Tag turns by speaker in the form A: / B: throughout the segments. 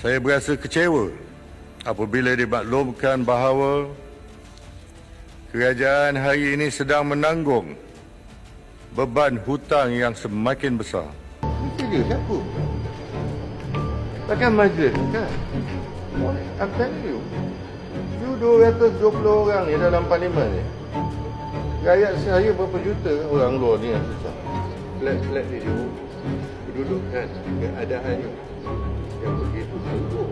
A: Saya berasa kecewa apabila dimaklumkan bahawa kerajaan hari ini sedang menanggung beban hutang yang semakin besar.
B: Itu dia siapa? Takkan majlis kan? I'm telling you. You 220 orang ni dalam parlimen ni. Rakyat saya berapa juta orang luar ni yang susah. Let you dudukkan keadaannya yang begitu buruk.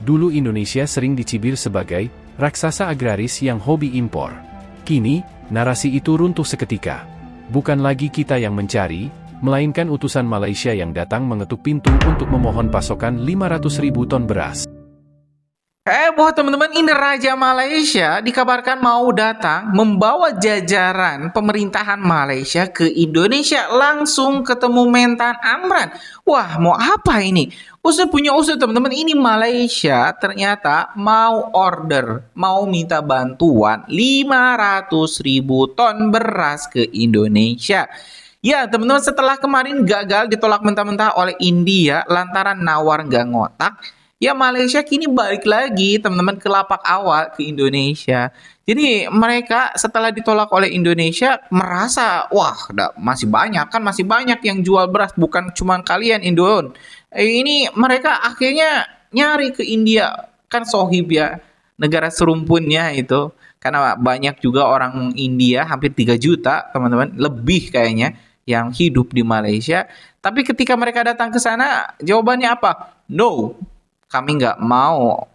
C: Dulu Indonesia sering dicibir sebagai raksasa agraris yang hobi impor. Kini, narasi itu runtuh seketika. Bukan lagi kita yang mencari, melainkan utusan Malaysia yang datang mengetuk pintu untuk memohon pasokan 500.000 ton beras.
D: Heboh teman-teman, ini Raja Malaysia dikabarkan mau datang membawa jajaran pemerintahan Malaysia ke Indonesia, langsung ketemu Mentan Amran. Wah, mau apa ini? Usul punya usul teman-teman, ini Malaysia ternyata mau order, mau minta bantuan 500.000 ton beras ke Indonesia. Ya teman-teman, setelah kemarin gagal ditolak mentah-mentah oleh India lantaran nawar nggak ngotak, ya Malaysia kini balik lagi teman-teman ke lapak awal ke Indonesia. Jadi mereka setelah ditolak oleh Indonesia merasa, wah masih banyak yang jual beras, bukan cuma kalian Indon. Ini mereka akhirnya nyari ke India, kan sohib ya, negara serumpunnya itu. Karena banyak juga orang India, hampir 3 juta teman-teman, lebih kayaknya yang hidup di Malaysia. Tapi ketika mereka datang ke sana, jawabannya apa? No. Kami nggak mau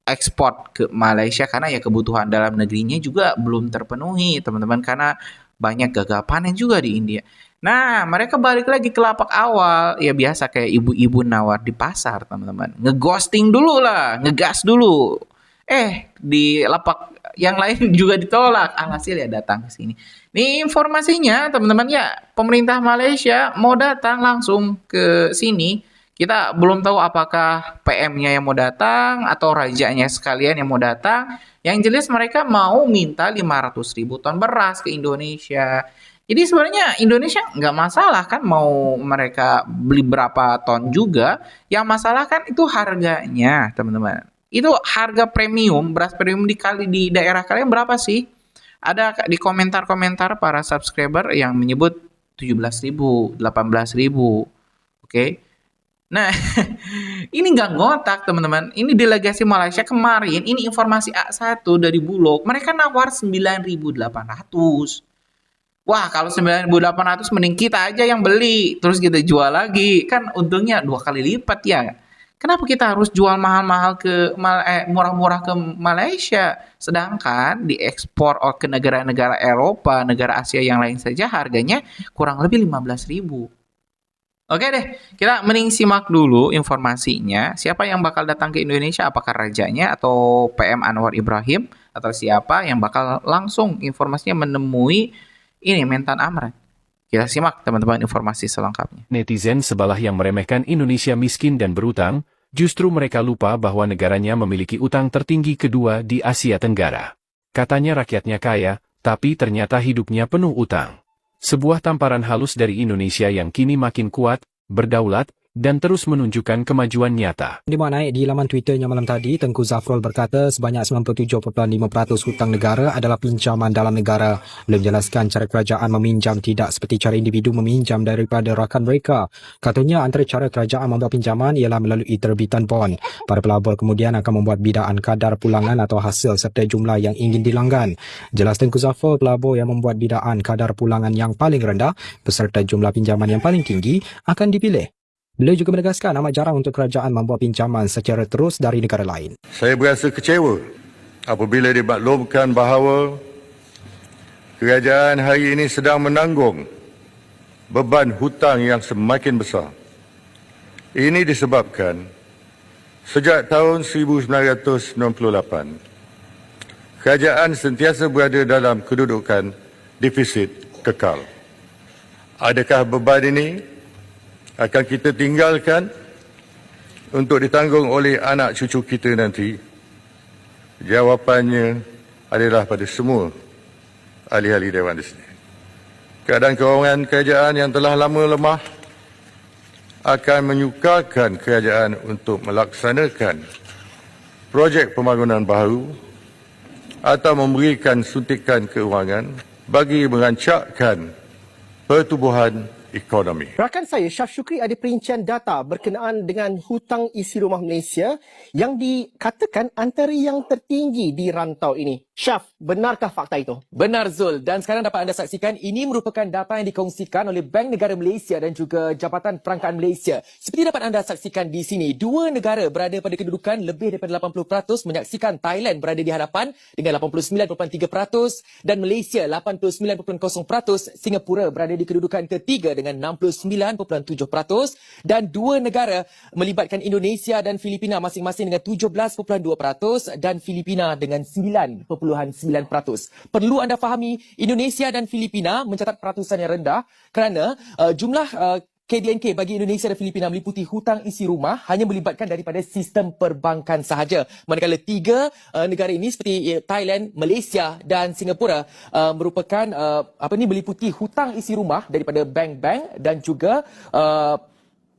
D: ekspor ke Malaysia karena ya kebutuhan dalam negerinya juga belum terpenuhi teman-teman, karena banyak gagal panen juga di India. Nah, mereka balik lagi ke lapak awal, ya biasa kayak ibu-ibu nawar di pasar teman-teman. Ngeghosting dulu lah, ngegas dulu. Di lapak yang lain juga ditolak. Alhasil ya datang ke sini. Nih informasinya teman-teman ya, pemerintah Malaysia mau datang langsung ke sini. Kita belum tahu apakah PM-nya yang mau datang atau rajanya sekalian yang mau datang. Yang jelas mereka mau minta 500.000 ton beras ke Indonesia. Jadi sebenarnya Indonesia nggak masalah kan mau mereka beli berapa ton juga. Yang masalah kan itu harganya teman-teman. Itu harga premium, beras premium di daerah kalian berapa sih? Ada di komentar-komentar para subscriber yang menyebut 17.000, 18.000. Oke. Nah, ini nggak ngotak teman-teman. Ini delegasi Malaysia kemarin, ini informasi A1 dari Bulog. Mereka nawar 9.800. Wah, kalau 9.800 mending kita aja yang beli. Terus kita jual lagi. Kan untungnya 2 kali lipat ya. Kenapa kita harus jual mahal-mahal murah-murah ke Malaysia? Sedangkan diekspor ke negara-negara Eropa, negara Asia yang lain saja harganya kurang lebih 15.000. Oke deh, kita mending simak dulu informasinya. Siapa yang bakal datang ke Indonesia? Apakah rajanya atau PM Anwar Ibrahim? Atau siapa yang bakal langsung informasinya menemui ini Mentan Amran? Kita simak teman-teman informasi selengkapnya.
C: Netizen sebelah yang meremehkan Indonesia miskin dan berutang, justru mereka lupa bahwa negaranya memiliki utang tertinggi kedua di Asia Tenggara. Katanya rakyatnya kaya, tapi ternyata hidupnya penuh utang. Sebuah tamparan halus dari Indonesia yang kini makin kuat, berdaulat, dan terus menunjukkan kemajuan nyata.
E: Di mana di laman Twitternya malam tadi, Tengku Zafrul berkata sebanyak 97.5% hutang negara adalah pinjaman dalam negara. Beliau menjelaskan cara kerajaan meminjam tidak seperti cara individu meminjam daripada rakan mereka. Katanya antara cara kerajaan membuat pinjaman ialah melalui terbitan bond. Para pelabur kemudian akan membuat bidaan kadar pulangan atau hasil serta jumlah yang ingin dilanggan. Jelas Tengku Zafrul, pelabur yang membuat bidaan kadar pulangan yang paling rendah beserta jumlah pinjaman yang paling tinggi akan dipilih. Beliau juga menegaskan amat jarang untuk kerajaan membuat pinjaman secara terus dari negara lain.
A: Saya berasa kecewa apabila dimaklumkan bahawa kerajaan hari ini sedang menanggung beban hutang yang semakin besar. Ini disebabkan sejak tahun 1998, kerajaan sentiasa berada dalam kedudukan defisit kekal. Adakah beban ini akan kita tinggalkan untuk ditanggung oleh anak cucu kita nanti? Jawapannya adalah pada semua ahli-ahli Dewan di sini. Keadaan kewangan kerajaan yang telah lama lemah akan menyukarkan kerajaan untuk melaksanakan projek pembangunan baru atau memberikan suntikan keuangan bagi merancakkan pertumbuhan ekonomi.
F: Rakan saya, Syaf Syukri, ada perincian data berkenaan dengan hutang isi rumah Malaysia yang dikatakan antara yang tertinggi di rantau ini. Syaf, benarkah fakta itu?
G: Benar Zul, dan sekarang dapat anda saksikan ini merupakan data yang dikongsikan oleh Bank Negara Malaysia dan juga Jabatan Perangkaan Malaysia. Seperti dapat anda saksikan di sini, dua negara berada pada kedudukan lebih daripada 80%, menyaksikan Thailand berada di hadapan dengan 89.3% dan Malaysia 89.0%, Singapura berada di kedudukan ketiga dengan 69.7% dan dua negara melibatkan Indonesia dan Filipina masing-masing dengan 17.2% dan Filipina dengan 9.9%. Perlu anda fahami, Indonesia dan Filipina mencatat peratusan yang rendah kerana jumlah KDNK bagi Indonesia dan Filipina meliputi hutang isi rumah hanya melibatkan daripada sistem perbankan sahaja. Manakala tiga negara ini seperti Thailand, Malaysia dan Singapura merupakan meliputi hutang isi rumah daripada bank-bank dan juga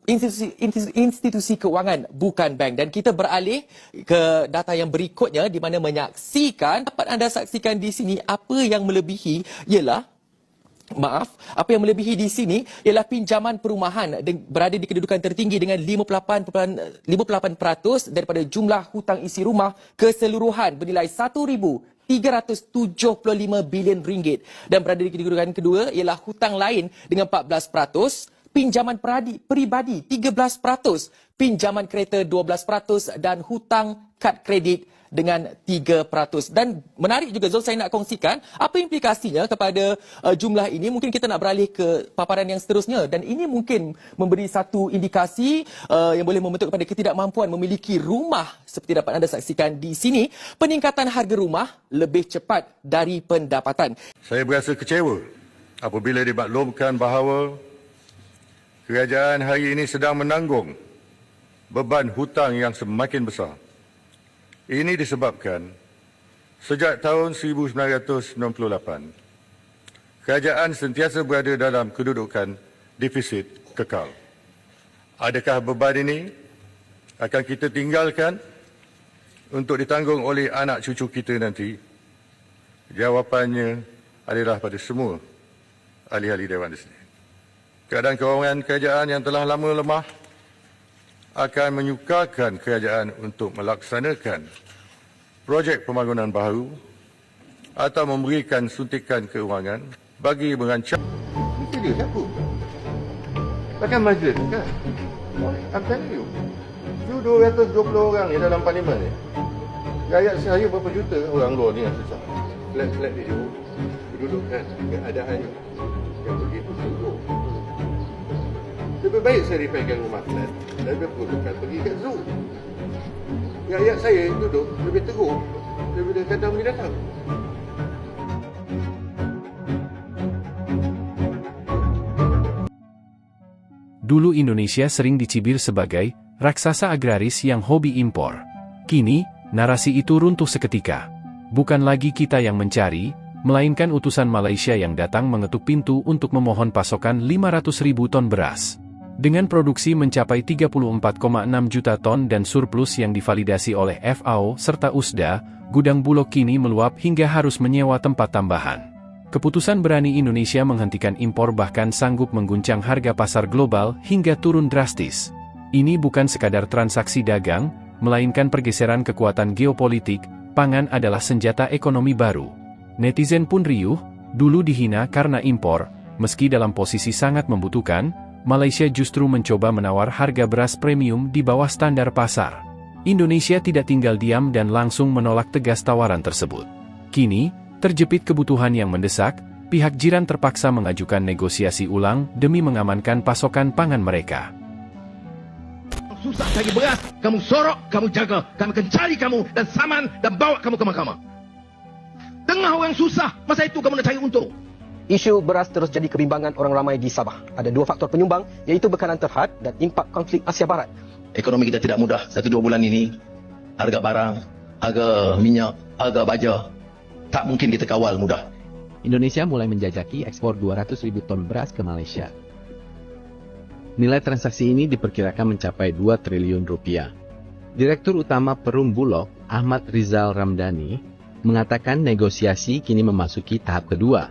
G: institusi keuangan bukan bank. Dan kita beralih ke data yang berikutnya di mana menyaksikan, dapat anda saksikan di sini apa yang melebihi ialah apa yang melebihi di sini ialah pinjaman perumahan berada di kedudukan tertinggi dengan 58% daripada jumlah hutang isi rumah keseluruhan bernilai 1,375 bilion ringgit, dan berada di kedudukan kedua ialah hutang lain dengan 14%, pinjaman peribadi 13%, pinjaman kereta 12% dan hutang kad kredit dengan 3%. Dan menarik juga Zul, saya nak kongsikan apa implikasinya kepada jumlah ini. Mungkin kita nak beralih ke paparan yang seterusnya, dan ini mungkin memberi satu indikasi yang boleh membentuk kepada ketidakmampuan memiliki rumah. Seperti dapat anda saksikan di sini, peningkatan harga rumah lebih cepat dari pendapatan.
A: Saya berasa kecewa apabila dimaklumkan bahawa kerajaan hari ini sedang menanggung beban hutang yang semakin besar. Ini disebabkan sejak tahun 1998, kerajaan sentiasa berada dalam kedudukan defisit kekal. Adakah beban ini akan kita tinggalkan untuk ditanggung oleh anak cucu kita nanti? Jawapannya adalah pada semua ahli-ahli Dewan di sini. Keadaan kewangan kerajaan yang telah lama lemah akan menyukarkan kerajaan untuk melaksanakan projek pembangunan baru atau memberikan suntikan keuangan bagi merancang.
B: Mesti dia siapa? Takkan majlis kan? I'm telling you. You 220 orang ni dalam parlimen ni. Rakyat saya berapa juta orang luar ni yang susah. Let dia dudukkan keadaan yang begitu sungguh. Lebih baik saya repairkan rumah flat daripada perlukan pergi kat zoo. Rakyat saya duduk lebih teruk daripada kandang binatang.
C: Dulu Indonesia sering dicibir sebagai raksasa agraris yang hobi impor. Kini, narasi itu runtuh seketika. Bukan lagi kita yang mencari, melainkan utusan Malaysia yang datang mengetuk pintu untuk memohon pasokan 500.000 ton beras. Dengan produksi mencapai 34,6 juta ton dan surplus yang divalidasi oleh FAO serta USDA, gudang Bulog kini meluap hingga harus menyewa tempat tambahan. Keputusan berani Indonesia menghentikan impor bahkan sanggup mengguncang harga pasar global hingga turun drastis. Ini bukan sekadar transaksi dagang, melainkan pergeseran kekuatan geopolitik. Pangan adalah senjata ekonomi baru. Netizen pun riuh, dulu dihina karena impor, meski dalam posisi sangat membutuhkan, Malaysia justru mencoba menawar harga beras premium di bawah standar pasar. Indonesia tidak tinggal diam dan langsung menolak tegas tawaran tersebut. Kini, terjepit kebutuhan yang mendesak, pihak jiran terpaksa mengajukan negosiasi ulang demi mengamankan pasokan pangan mereka.
H: Susah cari beras, kamu sorok, kamu jaga. Kami akan cari kamu dan saman dan bawa kamu ke mahkamah. Tengah orang susah, masa itu kamu nak cari untung.
F: Isu beras terus jadi kebimbangan orang ramai di Sabah. Ada dua faktor penyumbang, iaitu bekanan terhad dan impak konflik Asia Barat.
H: Ekonomi kita tidak mudah 1-2 bulan ini. Harga barang, harga minyak, harga baja, tak mungkin kita kawal mudah.
I: Indonesia mulai menjajaki ekspor 200.000 ton beras ke Malaysia. Nilai transaksi ini diperkirakan mencapai 2 triliun rupiah. Direktur Utama Perum Bulog, Ahmad Rizal Ramdhani, mengatakan negosiasi kini memasuki tahap kedua,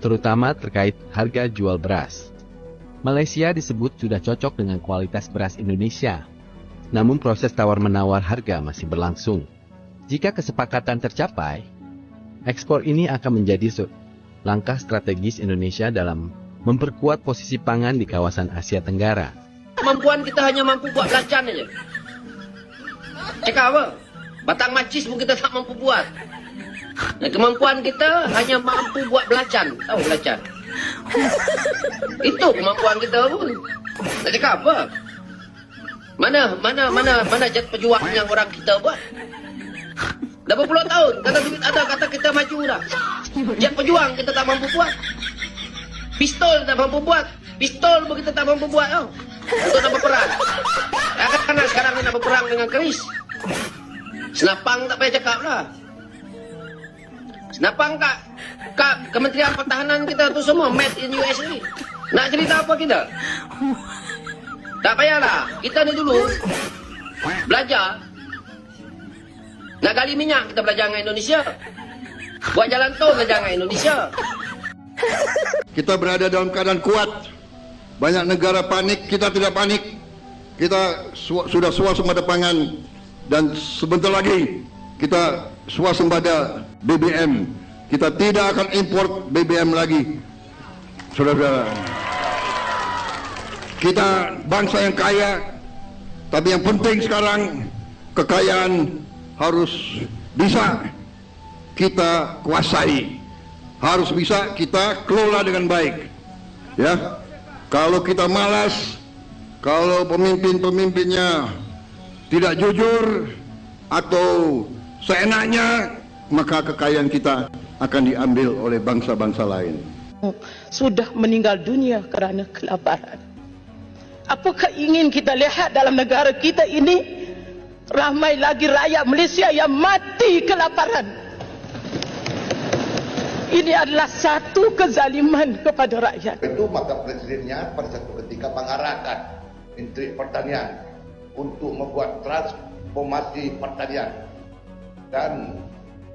I: terutama terkait harga jual beras. Malaysia disebut sudah cocok dengan kualitas beras Indonesia, namun proses tawar-menawar harga masih berlangsung. Jika kesepakatan tercapai, ekspor ini akan menjadi langkah strategis Indonesia dalam memperkuat posisi pangan di kawasan Asia Tenggara.
J: Kemampuan kita hanya mampu buat belacan aja. Cakap apa? Batang macis pun kita tak mampu buat. Nah, kemampuan kita hanya mampu buat belacan. Tahu belacan? Itu kemampuan kita pun. Nak cakap apa? Mana jat pejuang yang orang kita buat? Dah berpuluh tahun. Kata duit ada, kata kita maju dah. Jat pejuang kita tak mampu buat. Pistol tak mampu buat. Pistol pun kita tak mampu buat tau. Untuk nak berperang. Karena sekarang ni nak berperang dengan keris. Senapang tak payah cakap lah. Senapang kat Kementerian Pertahanan kita tu semua made in USA. Nak cerita apa kita? Tak payahlah. Kita ni dulu belajar. Nak gali minyak kita belajar dengan Indonesia. Buat jalan tol belajar dengan Indonesia.
B: Kita berada dalam keadaan kuat. Banyak negara panik, kita tidak panik. Kita sudah swasembada pangan. Dan sebentar lagi kita swasembada BBM. Kita tidak akan import BBM lagi. Saudara-saudara, kita bangsa yang kaya, tapi yang penting sekarang kekayaan harus bisa kita kuasai, harus bisa kita kelola dengan baik. Ya, kalau kita malas, kalau pemimpin-pemimpinnya tidak jujur atau seenaknya, maka kekayaan kita akan diambil oleh bangsa-bangsa lain.
K: Sudah meninggal dunia kerana kelaparan. Apakah ingin kita lihat dalam negara kita ini ramai lagi rakyat Malaysia yang mati kelaparan? Ini adalah satu kezaliman kepada rakyat.
L: Itu maka presidennya pada satu ketika mengarahkan Menteri Pertanian untuk membuat transformasi pertanian, dan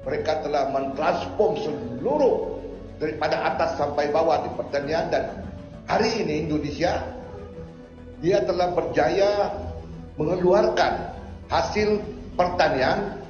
L: mereka telah mentransform seluruh daripada atas sampai bawah di pertanian. Dan hari ini Indonesia dia telah berjaya mengeluarkan hasil pertanian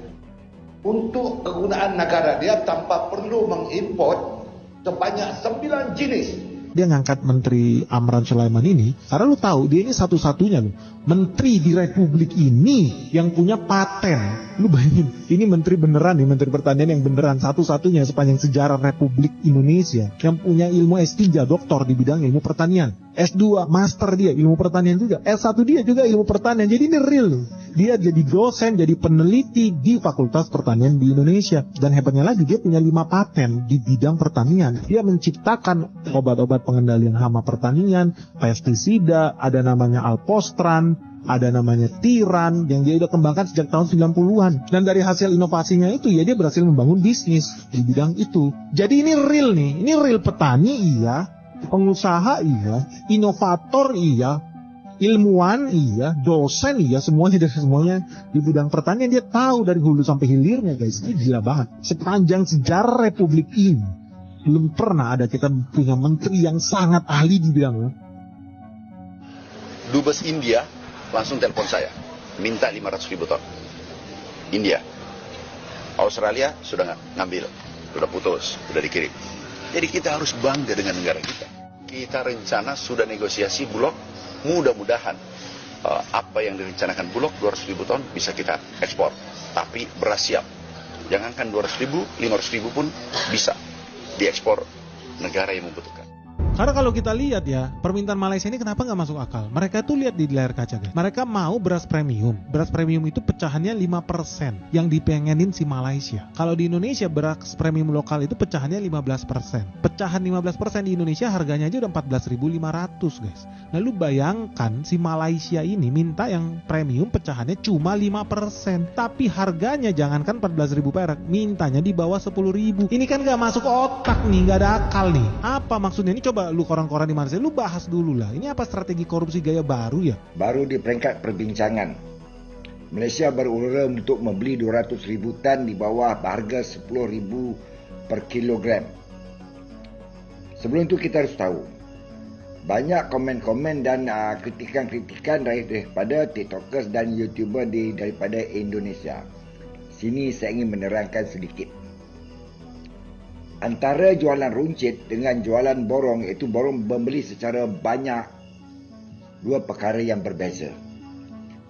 L: untuk kegunaan negara dia tanpa perlu mengimport sebanyak 9 jenis.
M: Dia ngangkat Menteri Amran Sulaiman ini karena lu tahu dia ini satu-satunya loh menteri di Republik ini yang punya paten. Lu bayangin, ini menteri beneran nih, Menteri Pertanian yang beneran satu-satunya sepanjang sejarah Republik Indonesia yang punya ilmu S3 doktor di bidang ilmu pertanian, S2 master dia ilmu pertanian juga, S1 dia juga ilmu pertanian. Jadi ini real loh. Dia jadi dosen, jadi peneliti di Fakultas Pertanian di Indonesia. Dan hebatnya lagi dia punya 5 paten di bidang pertanian. Dia menciptakan obat-obat pengendalian hama pertanian, pestisida, ada namanya Alpostran, ada namanya Tiran yang dia udah kembangkan sejak tahun 90-an. Dan dari hasil inovasinya itu ya dia berhasil membangun bisnis di bidang itu. Jadi ini real nih, ini real petani iya, pengusaha iya, inovator iya, ilmuwan iya, dosen iya, semuanya di bidang pertanian dia tahu dari hulu sampai hilirnya guys. Ini gila banget. Sepanjang sejarah Republik ini belum pernah ada kita punya menteri yang sangat ahli di bidangnya.
N: Dubes India langsung telepon saya, minta 500.000 ton. India, Australia sudah ngambil, sudah putus, sudah dikirim. Jadi kita harus bangga dengan negara kita. Kita rencana sudah negosiasi Bulog, mudah-mudahan apa yang direncanakan Bulog 200.000 ton bisa kita ekspor. Tapi beras siap, jangankan 200.000, 500.000 pun bisa diekspor negara yang membutuhkan.
M: Karena kalau kita lihat ya, permintaan Malaysia ini kenapa nggak masuk akal? Mereka tuh lihat di layar kaca guys. Mereka mau beras premium. Beras premium itu pecahannya 5% yang dipengenin si Malaysia. Kalau di Indonesia beras premium lokal itu pecahannya 15%. Pecahan 15% di Indonesia harganya aja udah 14.500 guys. Nah lu bayangkan si Malaysia ini minta yang premium pecahannya cuma 5%. Tapi harganya jangankan 14.000 perak, mintanya di bawah 10.000. Ini kan nggak masuk otak nih, nggak ada akal nih. Apa maksudnya? Ini coba Coba lu koran-koran di Malaysia, lu bahas dulu lah. Ini apa strategi korupsi gaya baru ya?
O: Baru di peringkat perbincangan. Malaysia berusaha untuk membeli 200,000 tan di bawah harga 10,000 per kilogram. Sebelum itu kita harus tahu, banyak komen-komen dan kritikan-kritikan daripada TikTokers dan YouTuber daripada Indonesia. Sini saya ingin menerangkan sedikit. Antara jualan runcit dengan jualan borong, iaitu borong membeli secara banyak, dua perkara yang berbeza.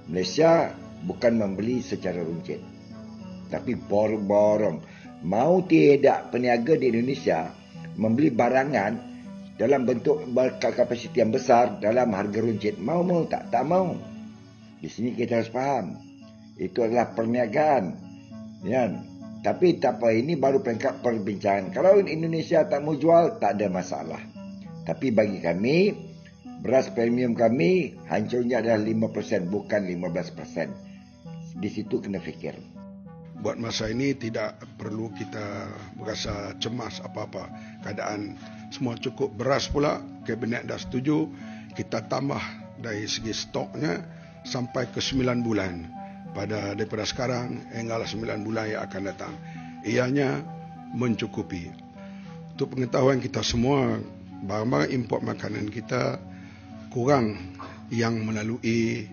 O: Malaysia bukan membeli secara runcit, tapi borong. Mau tidak peniaga di Indonesia membeli barangan dalam bentuk kapasiti yang besar dalam harga runcit, mau tak mau. Di sini kita harus faham, itu adalah perniagaan, ya. Tapi tak apa, ini baru peringkat perbincangan. Kalau Indonesia tak mau jual, tak ada masalah. Tapi bagi kami, beras premium kami hancurnya adalah 5%, bukan 15%. Di situ kena fikir.
P: Buat masa ini tidak perlu kita berasa cemas apa-apa. Keadaan semua cukup, beras pula, Kabinet dah setuju. Kita tambah dari segi stoknya sampai ke 9 bulan. Daripada sekarang hinggalah 9 bulan yang akan datang. Ianya mencukupi. Untuk pengetahuan kita semua, barang-barang import makanan kita kurang yang melalui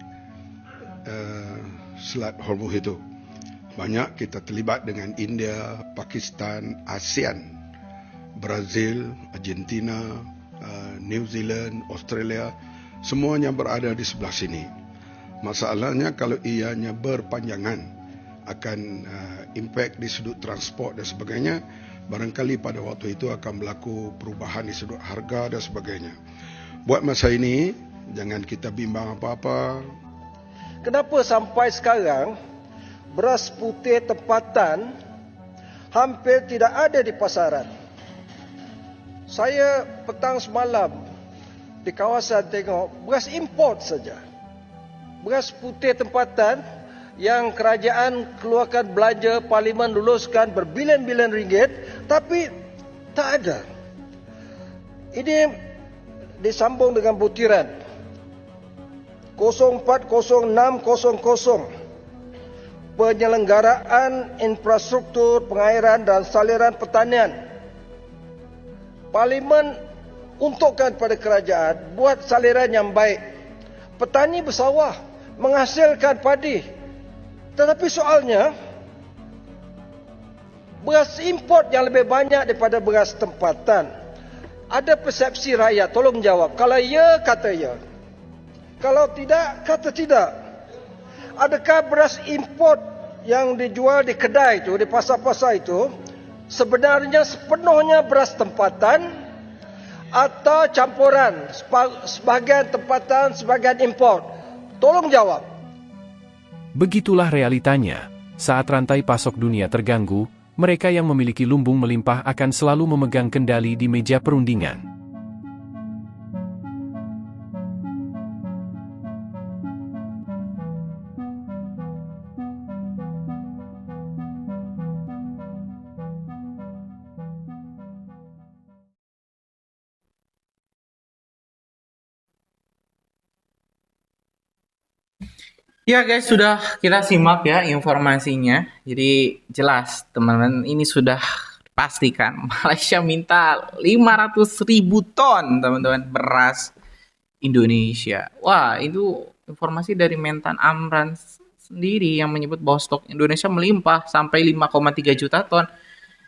P: Selat Hormuz itu. Banyak kita terlibat dengan India, Pakistan, ASEAN, Brazil, Argentina, New Zealand, Australia, semuanya berada di sebelah sini. Masalahnya kalau ianya berpanjangan akan impak di sudut transport dan sebagainya, barangkali pada waktu itu akan berlaku perubahan di sudut harga dan sebagainya. Buat masa ini, jangan kita bimbang apa-apa.
Q: Kenapa sampai sekarang beras putih tempatan hampir tidak ada di pasaran? Saya petang semalam di kawasan tengok beras import saja. Beras putih tempatan yang kerajaan keluarkan belanja, parlimen luluskan berbilion-bilion ringgit, tapi tak ada. Ini disambung dengan butiran 040600 penyelenggaraan infrastruktur pengairan dan saliran pertanian. Parlimen untukkan pada kerajaan buat saliran yang baik. Petani bersawah, menghasilkan padi. Tetapi soalnya, beras import yang lebih banyak daripada beras tempatan. Ada persepsi rakyat, tolong jawab. Kalau ya, kata ya. Kalau tidak, kata tidak. Adakah beras import yang dijual di kedai itu, di pasar-pasar itu, sebenarnya sepenuhnya beras tempatan atau campuran, sebahagian tempatan, sebahagian import? Tolong jawab.
C: Begitulah realitanya. Saat rantai pasok dunia terganggu, mereka yang memiliki lumbung melimpah akan selalu memegang kendali di meja perundingan.
D: Ya guys, sudah kita simak ya informasinya. Jadi jelas teman-teman, ini sudah pastikan Malaysia minta 500.000 ton teman-teman beras Indonesia. Wah, itu informasi dari Mentan Amran sendiri yang menyebut bahwa stok Indonesia melimpah sampai 5,3 juta ton.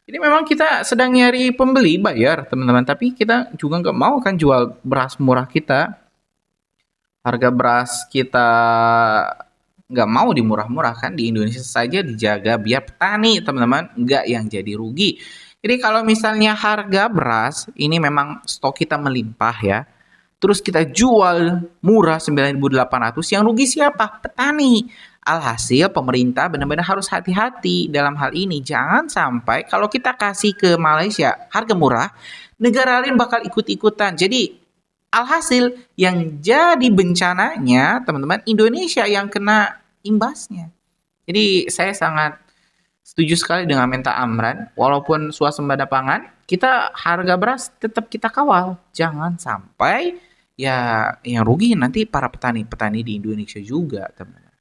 D: Ini memang kita sedang nyari pembeli bayar teman-teman, tapi kita juga nggak mau kan jual beras murah kita. Harga beras kita nggak mau dimurah-murahkan, di Indonesia saja dijaga biar petani teman-teman nggak yang jadi rugi. Jadi kalau misalnya harga beras ini memang stok kita melimpah ya, terus kita jual murah 9.800, yang rugi siapa? Petani. Alhasil pemerintah benar-benar harus hati-hati dalam hal ini. Jangan sampai kalau kita kasih ke Malaysia harga murah, negara lain bakal ikut-ikutan. Jadi alhasil yang jadi bencananya teman-teman Indonesia yang kena imbasnya. Jadi saya sangat setuju setuju sekali dengan Menta Amran. Walaupun swasembada pangan, kita harga beras tetap kita kawal. Jangan sampai ya yang rugi nanti para petani-petani di Indonesia juga, teman-teman.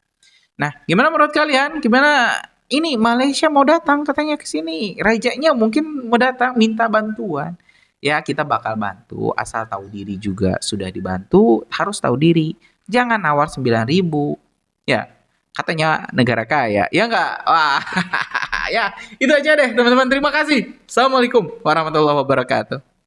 D: Nah, gimana menurut kalian? Gimana ini Malaysia mau datang katanya ke sini. Rajanya mungkin mau datang minta bantuan. Ya, kita bakal bantu asal tahu diri juga. Sudah dibantu, harus tahu diri. Jangan nawar 9.000. Ya, katanya negara kaya. Ya enggak? Wah. Ya, itu aja deh teman-teman. Terima kasih. Assalamualaikum warahmatullahi wabarakatuh.